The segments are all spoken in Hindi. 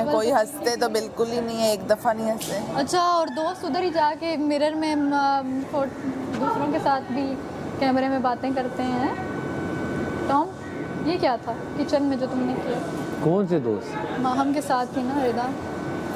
टेबल कोई पे हंसते तो बिल्कुल ही नहीं है, एक दफा नहीं हंसे। अच्छा, और दोस्त उधर ही जाके मिरर में दूसरों के साथ भी कैमरे में बातें करते हैं। टॉम, ये क्या था किचन में जो तुमने किया? कौन से दोस्त? माहम के साथ ही ना रिदा।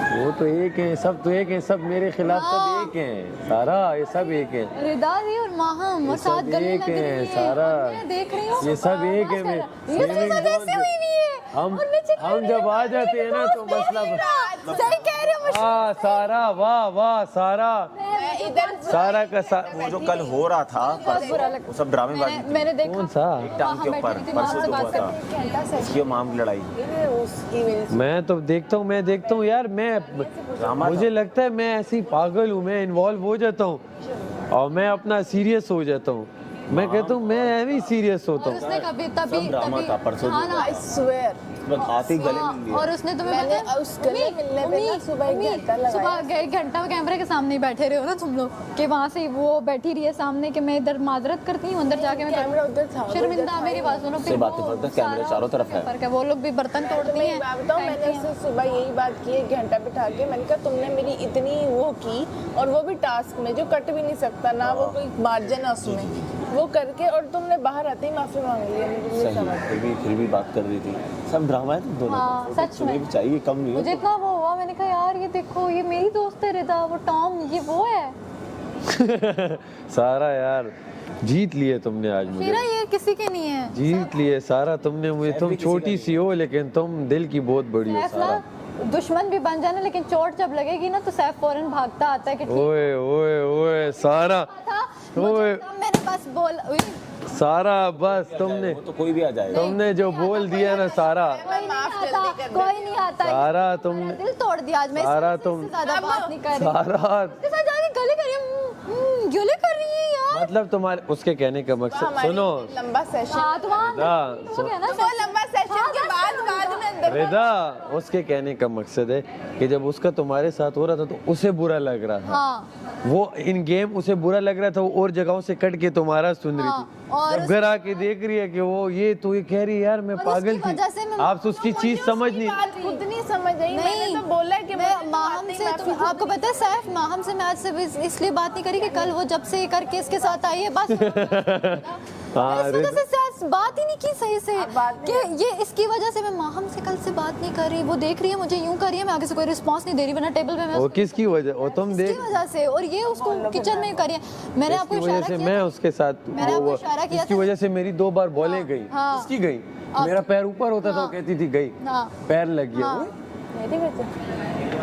वो तो एक हैं, सब तो एक हैं, सब मेरे खिलाफ सब एक हैं सारा, ये सब एक हैं। रिदा भी और माहम और साथ गले लग रही है सारा, मैं देख रही हूँ ये सब एक है। ये मेरे साथ ऐसे हुई नहीं है। हम जब आ जाते हैं ना तो मसला सही कह रहे हो। हाँ सारा, वाह वाह सारा, सारा का वो जो कल हो रहा था वो सब ड्रामेबाजी थी। मैंने देखा कौन सा? एक टांग के ऊपर परसों जो हुआ था उसकी और माम की लड़ाई। मैं तो देखता हूँ, मैं देखता हूँ यार, मैं मुझे लगता है मैं ऐसी पागल हूँ, मैं इन्वॉल्व हो जाता हूँ और मैं अपना सीरियस हो जाता हूँ। मैं कहता हूँ मैं भी सीरियस होता हूँ। उसने कभी तभी ड्रामा था परसों जो हुआ था। स्वेयर आते ही गले मिल लिया। और उसने तुम्हें बताया उस गले मिलने पे ना सुबह एक घंटा लगाया। सुबह एक घंटा कैमरे के सामने ही बैठे रहे हो ना तुम लोग, कि वहाँ से वो बैठी रही है सामने कि मैं इधर माजरत करती हूँ, अंदर जाके मैं कैमरा उधर था, शर्मिंदा मेरी बात सुनो। से बात तो फर्क है, कैमरे चारों तरफ है। फर्क है, वो लोग भी बर्तन तोड़ दिए हैं। मैं बताऊँ, मैंने उससे सुबह यही बात की, एक घंटा बिठा के मैंने कहा तुमने मेरी इतनी वो की, और वो भी टास्क में जो कट भी नहीं सकता ना, वो कोई मार्जिन है उसमें, वो करके, और तुमने बाहर आते ही माफी मांग ली। मुझे नहीं समझ। फिर भी बात कर रही थी। सब ड्रामा है तुम दोनों। हाँ, सच में भी चाहिए, कम नहीं मुझे है। इतना वो हुआ, मैंने कहा यार ये देखो, ये मेरी दोस्त है रिदा, वो टॉम, ये वो है। सारा यार जीत लिए तुमने आज मुझे, मेरा ये किसी के नहीं है। जीत लिए सारा तुमने मुझे। तुम छोटी सी हो लेकिन तुम दिल की बहुत बड़ी हो सैफ सारा। ना दुश्मन भी बन जाना, लेकिन चोट जब लगेगी ना तो सैफ फौरन भागता आता है कि ठीक ओए ओए ओए सारा, था। ओए मैंने बस बोल सारा, बस तुमने वो तो कोई भी आ जाएगा। तुमने जो बोल दिया ना सारा, कोई नहीं आता। सारा तुमने, दिल तोड़ दिया आज। मैं सारा इससे तुम, ज्यादा बात नहीं कर रही। सारा उसके साथ जाके गले कर रही हूँ, गले कर रही है यार। मतलब तुम्हारे उसके कहने का मकसद सुनो लंबा सेशन। हाँ, तो वहाँ रिदा, हो गया ना वो लंबा सेशन के बाद में अंदर रिदा, उसके कहने का मकसद है कि जब उसका तुम्हारे साथ हो रहा था तो उसे बुरा लग रहा था। हाँ, वो इन गेम उसे बुरा लग रहा था, वो और जगहों से कट के तुम्हारा सुन रही थी। और जब घर आके देख रही है कि वो ये तो ये कह रही है यार मैं पागल उसकी वजह से थी, मैं- आप उसकी चीज समझ नहीं। बात खुद नहीं समझ आई। मैंने तो बोला कि मैं माहम से आपको पता है सैफ, माहम से मैं आज से इसलिए बात नहीं करी कि कल वो जब से ये करके इसके साथ आई है बस हाँ, इस वजह से आज बात ही नहीं की सही से कि ये इसकी वजह से मैं माहम से कल से बात नहीं कर रही। वो देख रही है मुझे यूं कर रही है, मैं आगे से कोई रिस्पांस नहीं दे रही, वरना टेबल पे मैं वो किसकी वजह, वो तुम इसकी देख वजह से, और ये उसको किचन में कर रही है। मैंने आपको इसकी वजह इशारा से किया मैं था। उसके साथ मैंने आपको इशारा किया इसकी था। वजह से मेरी 2 बार बॉलें गई। हाँ। किसकी गई? मेरा पैर ऊपर होता था, वो कहती थी गई, हाँ। पैर लग गया। हाँ। मेरी वजह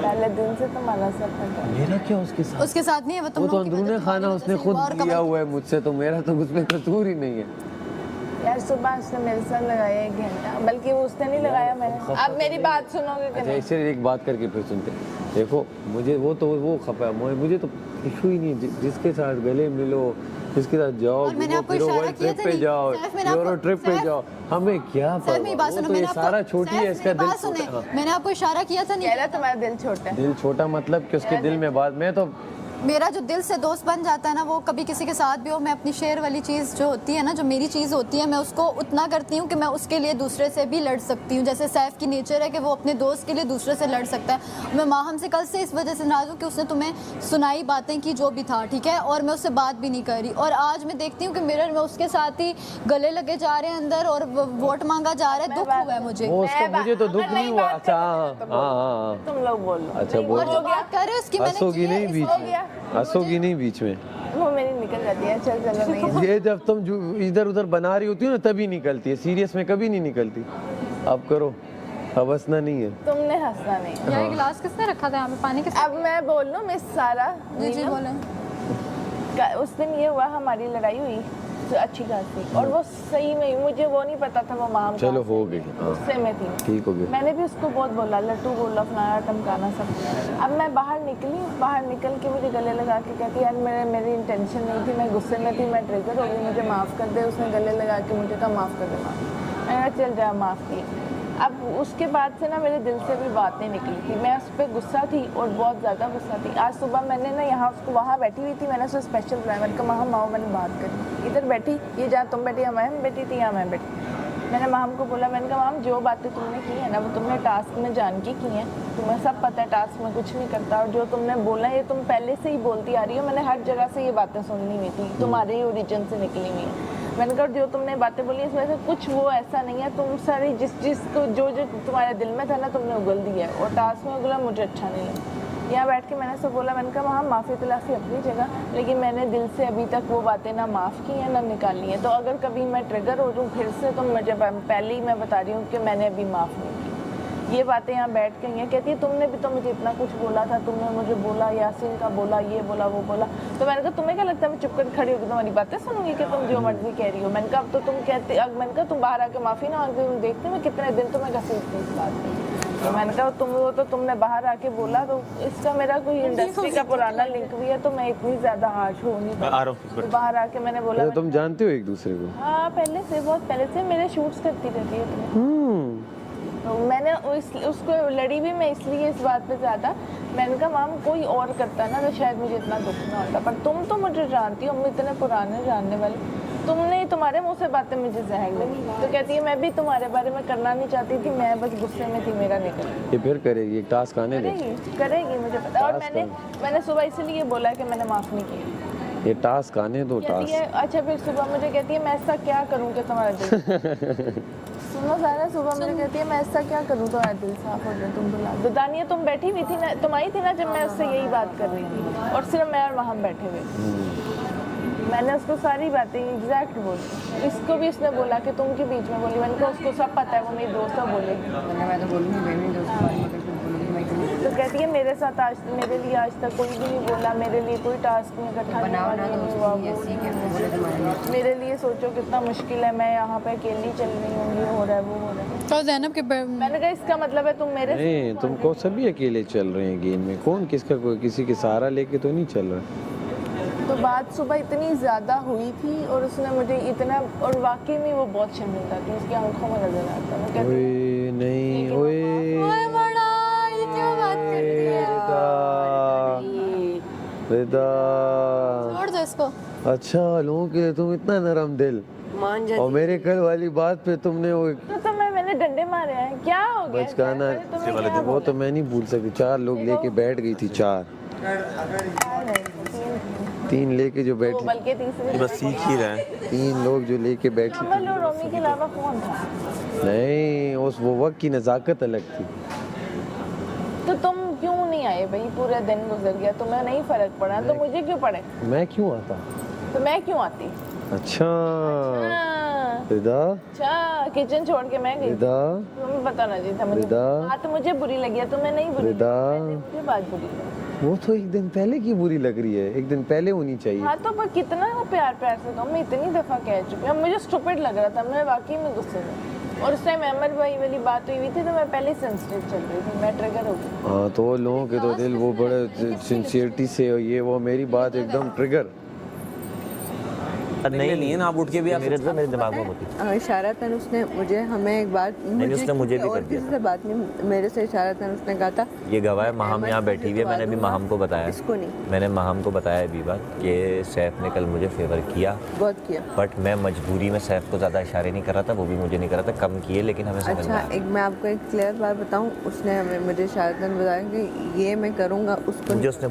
पहले दिन से तुम्हारा सब पता है। मेरा क्या उसके साथ? उसके साथ नहीं है, वो तुम वो तो लोगों की अंदरूनी वजह से, खाना तुम्हारी उसने वजह से खुद और लिया कमल- हुआ है मुझसे, तो मेरा तो उसमें कसूर ही नहीं है। यार सुबह उसने मेरे साथ लगाया 1 घंटा, बल्कि वो उसने नहीं लगाया, मैंने। अब मेरी बात सुनोगे कि अच्छा, नहीं? इससे एक बात करके फिर सुनते। देखो मुझे वो तो वो खपा, मुझे तो इशू ही नहीं, जिसके साथ गले मिलो, जिसके साथ जाओ, और मैंने आपको फिरो, इशारा वर्ल्ड किया ट्रिप था पे नहीं? जाओ, सैफ, मैंने आपको- यूरो ट्रिप पे सैफ- जाओ, हमें क्या सैफ मेरी बात वो सुनो, तो ये मैंने आपको- सारा छोटी है, सैफ, इसका मेरी दिल बात सुने, छोटा। हाँ। मैंने आपको इशारा किया था कह नहीं? रहा तुम्हारा दिल छोटा है। दिल छोटा मतलब कि उसके दिल में बात, मैं तो मेरा जो दिल से दोस्त बन जाता है ना, वो कभी किसी के साथ भी हो, मैं अपनी शेयर वाली चीज़ जो होती है ना, जो मेरी चीज़ होती है, मैं उसको उतना करती हूँ कि मैं उसके लिए दूसरे से भी लड़ सकती हूँ। जैसे सैफ की नेचर है कि वो अपने दोस्त के लिए दूसरे से लड़ सकता है। मैं माहम से कल से इस वजह से नाराज़ हूँ कि उसने तुम्हें सुनाई बातें की जो भी था, ठीक है, और मैं उससे बात भी नहीं कर रही। और आज मैं देखती हूँ कि मिरर में उसके साथ ही गले लगे जा रहे हैं अंदर, और वोट मांगा जा रहा है। दुख हुआ है मुझे। वो उसका मुझे तो दुख अगर नहीं नई हुआ। बात अच्छा करनी हाँ है तो हाँ हाँ, तुम लोग बोल लो। अच्छा नहीं, बोल। और जो बात कर रहे हो उसकी मैंने हंसोगी की है, नहीं बीच हो में, गया। हंसोगी नहीं बीच में। वो मेरी निकल जाती है। चल चलो नहीं। ये जब तुम इधर उधर बना रही होती हो ना तभी निकलती है, सीरियस में कभी नहीं निकलती। अब करो, अब हंसना नहीं है। तुमने हंसना नहीं। यार गिलास किसने रखा था यहाँ पे पानी किसने? अब मैं बोल लूं, मिस सारा जी जी बोले। उस दिन ये हुआ, हमारी लड़ाई हुई तो अच्छी खासी, और वो सही में, मुझे वो नहीं पता था वो माम चलो हो गई, हाँ गुस्से में थी। ठीक हो गया। मैंने भी उसको बहुत बोला, लट्टू बोला, फलाना टमकाना सब। अब मैं बाहर निकली, बाहर निकल के मुझे गले लगा के कहती यार मेरी इंटेंशन नहीं थी, मैं गुस्से में थी, मैं ट्रिगर हो गई, मुझे माफ़ कर दे। उसने गले लगा के मुझे कहा माफ़ कर दे, माफ़। मैंने कहा चल जा, माफ़ की। अब उसके बाद से ना मेरे दिल से भी बात नहीं निकली थी, मैं उस पर गुस्सा थी और बहुत ज़्यादा गुस्सा थी। आज सुबह मैंने ना यहाँ उसको, वहाँ बैठी हुई थी, मैंने उसको स्पेशल बुलाया, मैंने कहा वहाँ माओ, मैंने बात करी, इधर बैठी, ये जहाँ तुम बैठी, यहाँ मैं बैठी थी, यहाँ मैं बैठी। मैंने माम को बोला, मैंने कहा माम जो बातें तुमने की है ना वो तुमने टास्क में जान के की हैं, तुम्हें सब पता है टास्क में कुछ नहीं करता, और जो तुमने बोला ये तुम पहले से ही बोलती आ रही हो, मैंने हर जगह से ये बातें सुननी हुई थी, तुम्हारे ही ओरिजिन से निकली हुई है। मैंने कहा जो तुमने बातें बोली इसमें से कुछ वो ऐसा नहीं है, तुम सारी जिस को जो तुम्हारे दिल में था ना तुमने उगल दिया है, और टास्क में उगला मुझे अच्छा नहीं लगा। यहाँ बैठ के मैंने सब बोला, मैंने कहा वहाँ माफ़ी तलाफ़ी अपनी जगह, लेकिन मैंने दिल से अभी तक वो बातें ना माफ़ की हैं ना निकाली हैं, तो अगर कभी मैं ट्रिगर हो जाऊँ फिर से तो मुझे पहले ही मैं बता रही हूँ कि मैंने अभी माफ़ नहीं की। ये बातें यहाँ बैठ के हैं, कहती है तुमने भी तो मुझे इतना कुछ बोला था, तुमने मुझे बोला यासीन का बोला, ये बोला वो बोला, तो मैंने कहा तुम्हें क्या लगता है मैं चुप कर खड़ी होकर तुम्हारी बातें सुनूंगी कि तुम जो मर्जी कह रही हो। मैंने कहा अब तो तुम कहते, अब मैंने कहा तुम बाहर आके माफ़ी ना मांगते, तुम देखते मैं कितने दिन तुम्हें घसीटती इस बात में। तो मैंने कहा तुम वो तो तुमने बाहर आके बोला, तो इसका मेरा कोई इंडस्ट्री का पुराना लिंक भी है, तो मैं इतनी ज़्यादा हार्श हो नहीं पाती। तो बाहर आके मैंने बोला, तो तुम जानते हो एक दूसरे को? हाँ पहले से, बहुत पहले से मेरे शूट्स करती रहती है तो मैंने उसको लड़ी भी मैं इसलिए इस बात पे ज़्यादा, मैंने कहा माम कोई और करता ना तो शायद मुझे इतना दुख ना होता, पर तुम तो मुझे जानती हो, हम इतने पुराने जानने वाले, तुमने तुम्हारे मुंह से बातें मुझे जहर लगी। तो कहती है मैं भी तुम्हारे बारे में करना नहीं चाहती थी, मैं बस गुस्से में थी, मेरा निकल। ये फिर करेगी, एक टास्क आने दे। करेगी मुझे पता, और मैंने सुबह इसलिए बोला कि मैंने माफ़ नहीं किया। ये टास्क आने दो, टास्क। अच्छा फिर सुबह मुझे कहती है मैं ऐसा क्या करूँ कि तुम्हारा दिल सुनो सारा, सुबह मुझे कहती है मैं ऐसा क्या करूँ तुम्हारा दिल साफ हो जाए, तुम बुला दो। दानिया तुम बैठी हुई थी ना, तुम आई थी ना जब मैं उससे यही बात कर रही थी, और सिर्फ मैं और वहाँ बैठे हुए थे। मैंने उसको सारी बातें एग्जैक्ट बोली, इसको भी उसने बोला कि तुम के बीच में बोली, मैंने कहा उसको सब पता है, वो मेरी दोस्त है बोलेगी। मैं तो बोलूँगी मेरी दोस्त बात मगर तुम बोलोगी मैं क्यों? तो कहती है मेरे साथ आज मेरे लिए आज तक कोई भी नहीं बोला, मेरे लिए कोई टास्क नहीं इकट्ठा बनाओ ना नहीं दोस्त हुआ, ऐसी कैसे बोले तुम्हारे लिए? मेरे लिए सोचो कितना मुश्किल है, मैं यहाँ पे अकेली चल रही हूँ, ये हो रहा है वो हो रहा है। तो ज़ैनब के मैंने कहा इसका मतलब है तुम मेरे नहीं, तुमको सभी अकेले चल रहे हैं गेम में, कौन किसका कोई किसी के सहारा लेके तो नहीं चल रहा। तो बात सुबह इतनी ज़्यादा हुई थी और उसने मुझे इतना, और वाकई में वो बहुत शर्मिंदा थी, उसकी आंखों में नजर आता है। कहती ओए नहीं, ओए क्या बात करती है, रिदा, छोड़ दो इसको। अच्छा लोगों के लिए तुम इतना नरम दिल, मान जा और मेरे कल वाली बात पे तुमने वो तो मैंने डंडे मारे हैं, क्या हो गया? बचकाना, तुम्हें क्या वो तो मैं नहीं भूल सकती। 4 लोग लेके बैठ गई थी, 4 3 लेके जो बैठी, बल्कि तीसरे बस सीख ही रहे हैं। 3 लोग जो लेके बैठी कमल थी। और रोमी के अलावा कौन था? नहीं, उस वो वक्त की नज़ाकत अलग थी। तो तुम क्यों नहीं आए भाई? पूरा दिन गुजर गया, तुम्हें नहीं फर्क पड़ा, तो मुझे क्यों पड़े? मैं क्यों आता? तो मैं क्यों आती? अच्छा हाँ, रिदा, अच्छा किचन छोड़ के मैं गई, रिदा, तुम्हें बताना चाहिए था मुझे। रिदा। बात मुझे बुरी लगी है, तुम्हें नहीं बुरी रिदा। लगी, मुझे बात बुरी लगी। वो तो एक दिन पहले की बुरी लग रही है, एक दिन पहले होनी चाहिए। हाँ तो पर कितना वो प्यार प्यार से कहूँ, मैं इतनी दफ़ा कह चुकी हूँ, मुझे स्टूपिड लग रहा था, मैं वाकई में गुस्से में, और उस टाइम अमर भाई वाली बात हुई थी तो मैं पहले सेंसिटिव चल रही थी, मैं ट्रिगर हो गई। हाँ तो वो लोगों के तो दिल वो बड़े सिंसियरिटी से, और ये वो मेरी बात एकदम ट्रिगर। नहीं ना, आप उठ के भी मेरे दिमाग में होती। इशारतन उसने मुझे, हमें एक बात उसने मुझे भी कर दिया किसी से बात नहीं, मेरे से इशारतन उसने कहा था ये गवाह है, महम यहाँ बैठी हुई है, मैंने भी महम को बताया, इसको नहीं, मैंने महम को बताया अभी बात कि सैफ ने कल मुझे फेवर किया, बहुत किया। बट मैं मजबूरी में सैफ को ज़्यादा इशारे नहीं कर रहा था, वो भी मुझे नहीं कर रहा था, कम किए, लेकिन हमें समझ में अच्छा आया। एक मैं आपको एक क्लियर बात बताऊं, उसने हमें मुझे इशारतन बताया कि ये मैं करूँगा, उसको मुझे उसने